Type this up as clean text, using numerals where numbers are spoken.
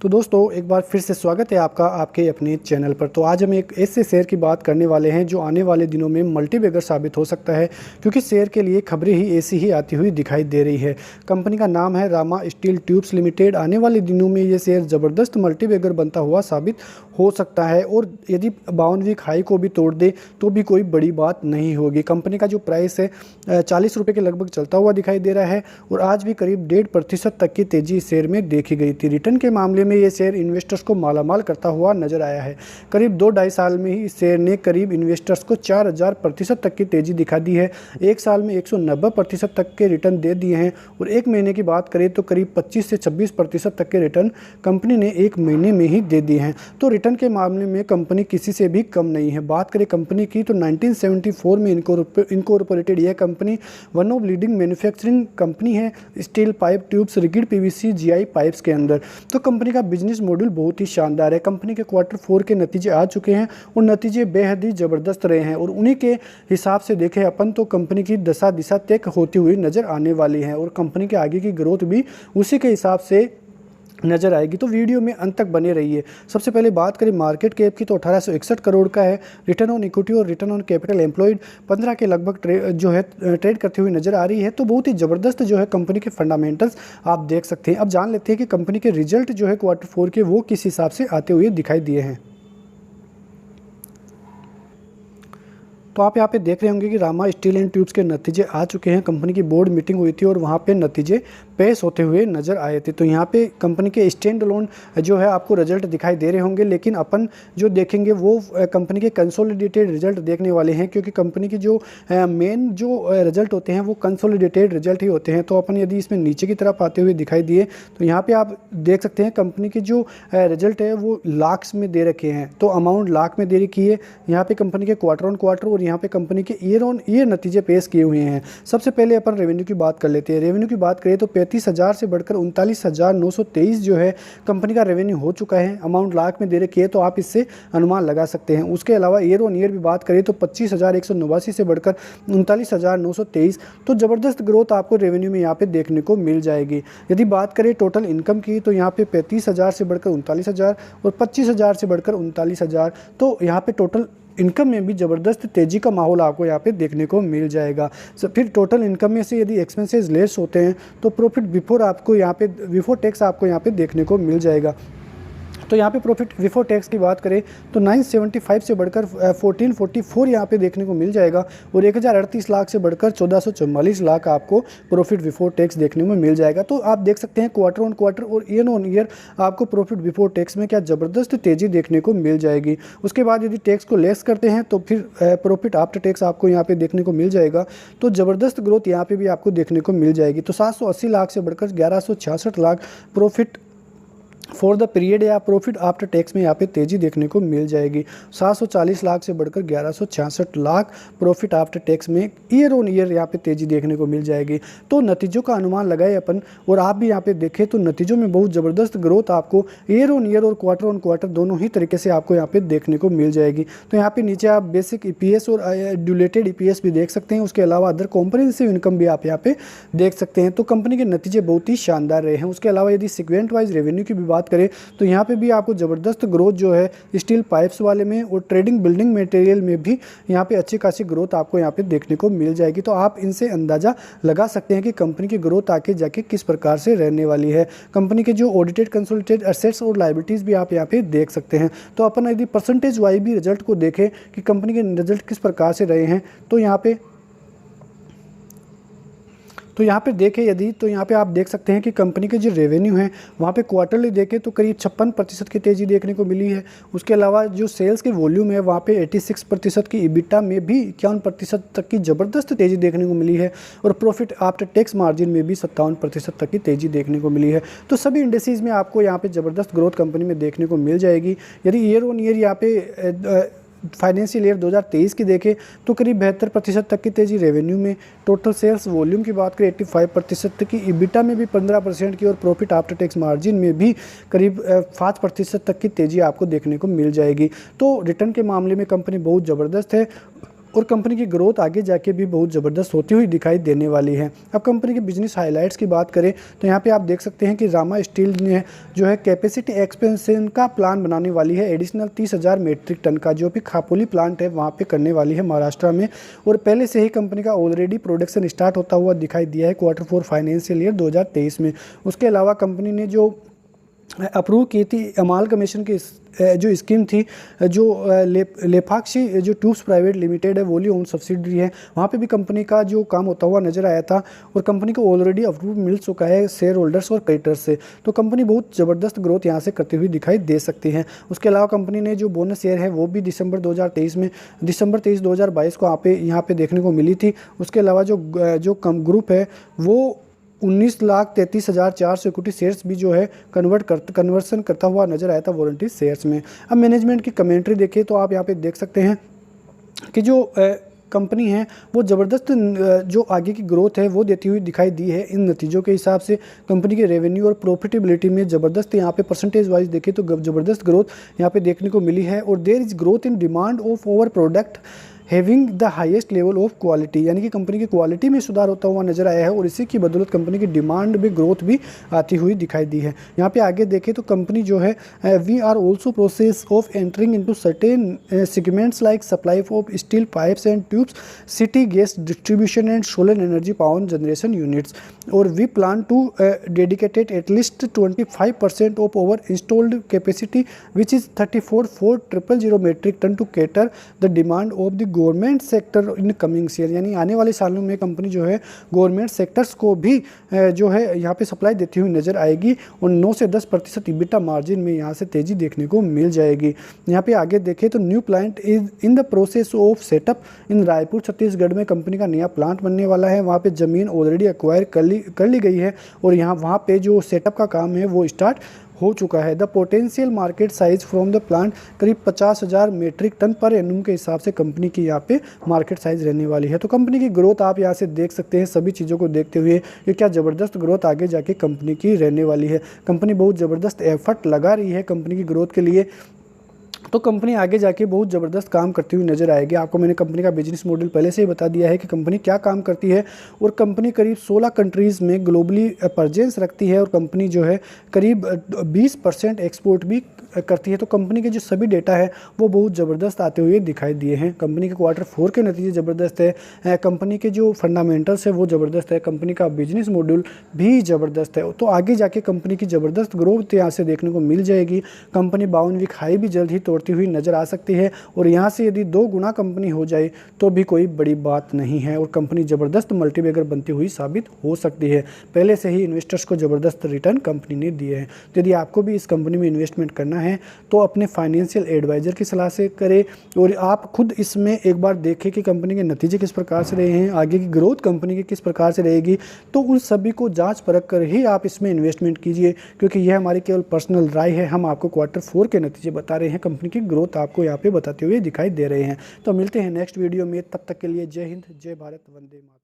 तो दोस्तों एक बार फिर से स्वागत है आपका आपके अपने चैनल पर। तो आज हम एक ऐसे शेयर की बात करने वाले हैं जो आने वाले दिनों में मल्टीबैगर साबित हो सकता है, क्योंकि शेयर के लिए खबरें ही ऐसी ही आती हुई दिखाई दे रही है। कंपनी का नाम है रामा स्टील ट्यूब्स लिमिटेड। आने वाले दिनों में ये शेयर ज़बरदस्त मल्टीबैगर बनता हुआ साबित हो सकता है और यदि 52 वीक हाई को भी तोड़ दे तो भी कोई बड़ी बात नहीं होगी। कंपनी का जो प्राइस है 40 रुपये के लगभग चलता हुआ दिखाई दे रहा है और आज भी करीब 1.5% तक की तेज़ी इस शेयर में देखी गई थी। रिटर्न के मामले में ये शेयर इन्वेस्टर्स को मालामाल करता हुआ नजर आया है। करीब 2-2.5 साल में ही इस शेयर ने करीब इन्वेस्टर्स को 4000% तक की तेज़ी दिखा दी है। एक साल में 190% तक के रिटर्न दे दिए हैं और एक महीने की बात करें तो करीब 25 से 26% तक के रिटर्न कंपनी ने एक महीने में ही दे दिए हैं। तो रिटर्न के मामले में कंपनी किसी से भी कम नहीं है। बात करें कंपनी की तो 1974 में इनकॉर्पोरेटेड यह company one of leading manufacturing company है steel pipe tubes rigid PVC GI pipes के अंदर। तो कंपनी का बिजनेस मॉडल बहुत ही शानदार है। कंपनी के Q4 के नतीजे आ चुके हैं और नतीजे बेहद ही ज़बरदस्त रहे हैं और उन्हीं के हिसाब से देखें अपन तो कंपनी की दिशा तय होती हुई नज़र आने वाली है और कंपनी के आगे की ग्रोथ भी उसी के हिसाब से नज़र आएगी। तो वीडियो में अंत तक बने रहिए। सबसे पहले बात करें मार्केट कैप की तो 1861 करोड़ का है। रिटर्न ऑन इक्विटी और रिटर्न ऑन कैपिटल एम्प्लॉयड 15 के लगभग ट्रेड करती हुई नज़र आ रही है। तो बहुत ही ज़बरदस्त जो है कंपनी के फंडामेंटल्स आप देख सकते हैं। अब जान लेते हैं कि कंपनी के रिजल्ट जो है Q4 के वो किस हिसाब से आते हुए दिखाई दिए हैं। तो आप यहाँ पे देख रहे होंगे कि रामा स्टील एंड ट्यूब्स के नतीजे आ चुके हैं। कंपनी की बोर्ड मीटिंग हुई थी और वहाँ पे नतीजे पेश होते हुए नज़र आए थे। तो यहाँ पे कंपनी के स्टैंड अलोन जो है आपको रिजल्ट दिखाई दे रहे होंगे, लेकिन अपन जो देखेंगे वो कंपनी के कंसोलिडेटेड रिजल्ट देखने वाले हैं, क्योंकि कंपनी की जो मेन जो रिजल्ट होते हैं वो कंसोलिडेटेड रिजल्ट ही होते हैं। तो अपन यदि इसमें नीचे की तरफ आते हुए दिखाई दिए तो यहाँ पर आप देख सकते हैं कंपनी की जो रिजल्ट है वो लाख्स में दे रखे हैं। तो अमाउंट लाख में दे रखी है। यहाँ पे कंपनी के Q-on-Q और यहाँ पे कंपनी के ईयर ऑन ईयर नतीजे पेश किए हुए हैं। सबसे पहले अपन रेवेन्यू की बात कर लेते हैं। रेवेन्यू की बात करें तो 35,000 से बढ़कर 39,923 जो है कंपनी का रेवेन्यू हो चुका है। अमाउंट लाख में दे रखी है तो आप इससे अनुमान लगा सकते हैं। उसके अलावा ईयर ऑन ईयर भी बात करें तो 25,189 से बढ़कर 39,923। तो ज़बरदस्त ग्रोथ आपको रेवेन्यू में यहाँ पे देखने को मिल जाएगी। यदि बात करें टोटल इनकम की तो यहाँ पे 35,000 से बढ़कर 39,000 और 25,000 से बढ़कर 39,000। तो यहाँ पे टोटल इनकम में भी ज़बरदस्त तेज़ी का माहौल आपको यहाँ पे देखने को मिल जाएगा। फिर टोटल इनकम में से यदि एक्सपेंसेस लेस होते हैं तो प्रॉफिट बिफोर टैक्स आपको यहाँ पे देखने को मिल जाएगा। तो यहाँ पे प्रॉफिट बिफोर टैक्स की बात करें तो 975 से बढ़कर 1444 यहाँ पे देखने को मिल जाएगा और 1038 लाख से बढ़कर 1444 लाख आपको प्रॉफिट बिफोर टैक्स देखने में मिल जाएगा। तो आप देख सकते हैं Q-on-Q और ईयर ऑन ईयर आपको प्रॉफिट बिफोर टैक्स में क्या ज़बरदस्त तेज़ी देखने को मिल जाएगी। उसके बाद यदि टैक्स को लेस करते हैं तो फिर प्रॉफिट आफ्टर टैक्स आपको यहाँ पर देखने को मिल जाएगा। तो ज़बरदस्त ग्रोथ यहाँ पर भी आपको देखने को मिल जाएगी। तो 780 लाख से बढ़कर 1166 lakh profit for the period या प्रॉफिट आफ्टर टैक्स में यहाँ पे तेज़ी देखने को मिल जाएगी। 740 लाख से बढ़कर 1166 लाख प्रॉफिट आफ्टर टैक्स में ईयर ऑन ईयर यहाँ पे तेज़ी देखने को मिल जाएगी। तो नतीजों का अनुमान लगाए अपन और आप भी यहाँ पे देखें तो नतीजों में बहुत ज़बरदस्त ग्रोथ आपको ईयर ऑन ईयर और Q-on-Q दोनों ही तरीके से आपको यहाँ पे देखने को मिल जाएगी। तो यहाँ पे नीचे आप बेसिक EPS और ड्यूलेटेड EPS भी देख सकते हैं। उसके अलावा अदर कॉम्प्रिहेंसिव इनकम भी आप यहाँ पे देख सकते हैं। तो कंपनी के नतीजे बहुत ही शानदार रहे हैं। उसके अलावा यदि सीक्वेंट वाइज रेवेन्यू की भी बात करें तो यहाँ पे भी आपको ज़बरदस्त ग्रोथ जो है स्टील पाइप्स वाले में और ट्रेडिंग बिल्डिंग मटेरियल में भी यहाँ पे अच्छी खासी ग्रोथ आपको यहाँ पे देखने को मिल जाएगी। तो आप इनसे अंदाज़ा लगा सकते हैं कि कंपनी की ग्रोथ आगे जाके किस प्रकार से रहने वाली है। कंपनी के जो ऑडिटेड कंसोलिडेटेड एसेट्स और लायबिलिटीज़ भी आप यहाँ पे देख सकते हैं। तो अपन यदि परसेंटेज वाइज भी रिजल्ट को देखें कि कंपनी के रिजल्ट किस प्रकार से रहे हैं तो यहाँ पे देखें यदि तो यहाँ पे आप देख सकते हैं कि कंपनी के जो रेवेन्यू है वहाँ पे क्वार्टरली देखें तो करीब 56% की तेज़ी देखने को मिली है। उसके अलावा जो सेल्स के वॉल्यूम है वहाँ पे 86% की EBITDA में भी 51% तक की ज़बरदस्त तेज़ी देखने को मिली है और प्रॉफिट आफ्टर टैक्स मार्जिन में भी 57% तक की तेज़ी देखने को मिली है। तो सभी इंडेसिस में आपको यहाँ पर ज़बरदस्त ग्रोथ कंपनी में देखने को मिल जाएगी। यदि ईयर ऑन ईयर यहाँ पे फाइनेंशियल ईयर 2023 की देखें तो करीब 72% तक की तेज़ी रेवेन्यू में। टोटल सेल्स वॉल्यूम की बात करें 85% तक की, EBITDA में भी 15% की और प्रॉफिट आफ्टर टैक्स मार्जिन में भी करीब 5% तक की तेज़ी आपको देखने को मिल जाएगी। तो रिटर्न के मामले में कंपनी बहुत ज़बरदस्त है। और कंपनी की ग्रोथ आगे जाके भी बहुत ज़बरदस्त होती हुई दिखाई देने वाली है। अब कंपनी की बिजनेस हाइलाइट्स की बात करें तो यहाँ पे आप देख सकते हैं कि रामा स्टील ने जो है कैपेसिटी एक्सपेंशन का प्लान बनाने वाली है एडिशनल 30,000 मीट्रिक टन का, जो भी खापोली प्लांट है वहाँ पे करने वाली है महाराष्ट्र में। और पहले से ही कंपनी का ऑलरेडी प्रोडक्शन स्टार्ट होता हुआ दिखाई दिया है Q4 फाइनेंशियल ईयर 2023 में। उसके अलावा कंपनी ने जो अप्रूव की थी अमालगमेशन की जो स्कीम थी, जो लेफाक्षी जो ट्यूब्स प्राइवेट लिमिटेड है वोली ओन सब्सिडरी है, वहाँ पे भी कंपनी का जो काम होता हुआ नजर आया था और कंपनी को ऑलरेडी अप्रूव मिल चुका है शेयर होल्डर्स और क्रेडिटर्स से। तो कंपनी बहुत ज़बरदस्त ग्रोथ यहाँ से करती हुई दिखाई दे सकती है। उसके अलावा कंपनी ने जो बोनस शेयर है वो भी दिसंबर 23 2022 को यहाँ पे देखने को मिली थी। उसके अलावा जो ग्रुप है वो 19,33,400 इक्विटी शेयर्स भी जो है कन्वर्सन करता हुआ नजर आया था वारंटी शेयर्स में। अब मैनेजमेंट की कमेंट्री देखें तो आप यहाँ पे देख सकते हैं कि जो कंपनी है वो ज़बरदस्त जो आगे की ग्रोथ है वो देती हुई दिखाई दी है। इन नतीजों के हिसाब से कंपनी के रेवेन्यू और प्रॉफिटेबिलिटी में ज़बरदस्त यहाँ पे परसेंटेज वाइज देखें तो ज़बरदस्त ग्रोथ यहाँ पे देखने को मिली है। और there is growth in demand of over product having the highest level of quality, यानी कि कंपनी की क्वालिटी में सुधार होता हुआ नजर आया है और इसी की बदौलत कंपनी की डिमांड में ग्रोथ भी आती हुई दिखाई दी है। यहाँ पे आगे देखें तो कंपनी जो है we are also process of entering into certain segments like supply of steel pipes and tubes, city gas distribution and solar energy power generation units. और we plan to dedicated at least 25% of over installed capacity which is 34,400 metric ton to cater the demand of the government sector in coming year, यानी आने वाले सालों में company जो है government sectors को भी जो है यहाँ पे सप्लाई देती हुई नजर आएगी और 9 से 10% EBITDA मार्जिन में यहाँ से तेजी देखने को मिल जाएगी। यहाँ पे आगे देखें तो new plant is in the process of setup in Raipur Chhattisgarh में कंपनी का नया प्लांट बनने वाला है। वहाँ पे ज़मीन ऑलरेडी एक्वायर कर ली गई है और वहाँ पे जो सेटअप का काम है वो स्टार्ट हो चुका है। The potential market size from the plant करीब 50,000 मीट्रिक टन पर एनुम के हिसाब से कंपनी की यहाँ पे मार्केट साइज रहने वाली है। तो कंपनी की ग्रोथ आप यहाँ से देख सकते हैं। सभी चीज़ों को देखते हुए ये क्या ज़बरदस्त ग्रोथ आगे जाके कंपनी की रहने वाली है। कंपनी बहुत ज़बरदस्त एफर्ट लगा रही है कंपनी की ग्रोथ के लिए, तो कंपनी आगे जाके बहुत ज़बरदस्त काम करती हुई नजर आएगी। आपको मैंने कंपनी का बिजनेस मॉडल पहले से ही बता दिया है कि कंपनी क्या काम करती है और कंपनी करीब 16 कंट्रीज़ में ग्लोबली प्रेजेंस रखती है और कंपनी जो है करीब 20% एक्सपोर्ट भी करती है। तो कंपनी के जो सभी डेटा है वो बहुत ज़बरदस्त आते हुए दिखाई दिए हैं। कंपनी के Q4 के नतीजे ज़बरदस्त है, कंपनी के जो फंडामेंटल्स है वो ज़बरदस्त है, कंपनी का बिजनेस मॉडल भी ज़बरदस्त है। तो आगे जाके कंपनी की ज़बरदस्त ग्रोथ यहाँ से देखने को मिल जाएगी। कंपनी 52 वीक हाई भी जल्द ही तोड़ती हुई नज़र आ सकती है और यहाँ से यदि 2 गुना कंपनी हो जाए तो भी कोई बड़ी बात नहीं है और कंपनी ज़बरदस्त मल्टीबैगर बनती हुई साबित हो सकती है। पहले से ही इन्वेस्टर्स को ज़बरदस्त रिटर्न कंपनी ने दिए हैं। तो यदि आपको भी इस कंपनी में इन्वेस्टमेंट करना है तो अपने फाइनेंशियल एडवाइज़र की सलाह से करें और आप खुद इसमें एक बार देखें कि कंपनी के नतीजे किस प्रकार से रहे हैं, आगे की ग्रोथ कंपनी की किस प्रकार से रहेगी। तो उन सभी को जांच परख कर ही आप इसमें इन्वेस्टमेंट कीजिए, क्योंकि यह हमारी केवल पर्सनल राय है। हम आपको Q4 के नतीजे बता रहे हैं, कंपनी की ग्रोथ आपको यहाँ पे बताते हुए दिखाई दे रहे हैं। तो मिलते हैं नेक्स्ट वीडियो में, तब तक के लिए जय हिंद, जय भारत, वंदे मातरम।